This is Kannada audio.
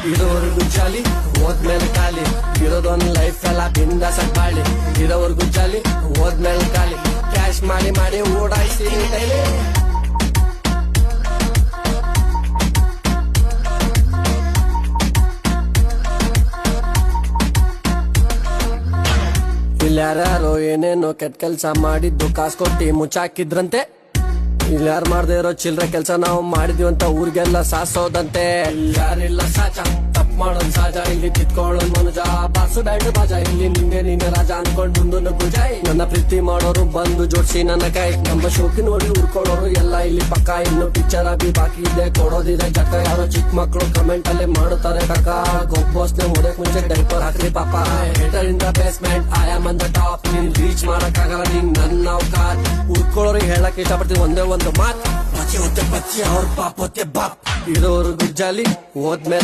ಇರೋವರೆಗೂ ಜಾಲಿ ಹೋದ್ಮೇಲೆ ಖಾಲಿ ಇರೋದೊಂದ್ ಲೈಫ್ ಎಲ್ಲ ಬಿಂದಾಸ ಬಾಳಿ ಇರೋವರೆಗೂ ಜಾಲಿ ಹೋದ್ಮೇಲೆ ಖಾಲಿ ಕ್ಯಾಶ್ ಮಾಡಿ ಮಾಡಿ ಓಡಾಯಿಸ್ತೀನಿ ಡೈಲಿ ಇಲ್ಯಾರು ಏನೇನೋ ಕೆಟ್ಟ ಕೆಲ್ಸ ಮಾಡಿದ್ದು ಕಾಸು ಕೊಟ್ಟಿ ಮುಚ್ಚಾಕಿದ್ರಂತೆ ಇಲ್ಯಾರು ಮಾಡದೇ ಇರೋ ಚಿಲ್ರೆ ಕೆಲ್ಸ ನಾವು ಮಾಡಿದ್ವಿ ಅಂತ ಊರಿಗೆಲ್ಲ ಸಾಸೋದಂತೆ ಯಾರಿಲ್ಲ ಸಾಚ ತಪ್ಪು ಮಾಡೋನ್ ಸಹಜ ಇಲ್ಲಿ ಕಿತ್ಕೊಳ್ಳೋನ್ ಮನುಜ ಬಾಸು ಬ್ಯಾಂಡ್ ಬಾಜ ಇಲ್ಲಿ ನಿಂಗೆ ನೀನೆ ರಾಜ ಅನ್ಕೊಂಡ್ ಮುಂದೆ ಗುಜಾಯ್ ನನ್ನ ಪ್ರೀತಿ ಮಾಡೋರು ಬಂದು ಜೋಡ್ಸಿ ನನ್ನ ಕೈ ನಮ್ಮ ಶೋಕಿ ನೋಡಿ ಉಳ್ಕೊಳ್ಳೋರು ಎಲ್ಲ ಇಲ್ಲಿ ಪಕ್ಕ ಇನ್ನು ಪಿಕ್ಚರ್ ಆಗಿ ಬಾಕಿ ಇದೆ ಕೊಡೋದಿದೆ ಜಕ್ಕ ಯಾರೋ ಚಿಕ್ಕ ಮಕ್ಕಳು ಕಮೆಂಟ್ ಅಲ್ಲೇ ಮಾಡುತ್ತಾರೆ ಕಕ್ಕ ಗೊಬ್ಬಸ್ನೆ ಹೊಡಕ್ ಮುಂಚೆ ಡೈಪರ್ ಹಾಕ್ರಿ ಪಾಪ ಹೇಟರ್ ಇಂದ basement I am on the top ನೀನ್ ರೀಚ್ ಮಾಡಕ್ಕಾಗಲ್ಲ ನೀನ್ ನನ್ನ ಅವಕಾಶ ಉಳ್ಕೊಳ್ಳೋರಿಗೆ ಹೇಳಕ್ ಇಷ್ಟಪಡ್ತೀನಿ ಒಂದೇ ಒಂದು ಮಾತ್ ಬಚ್ಚಿ ಹೊತ್ತೆ ಬಚ್ಚಿ ಅವ್ರ ಪಾಪ ಹೊತ್ತೆ ಬಾಪ್ ಇರೋರು ಗುಜ್ಜಾಲಿ ಹೋದ್ಮೇಲೆ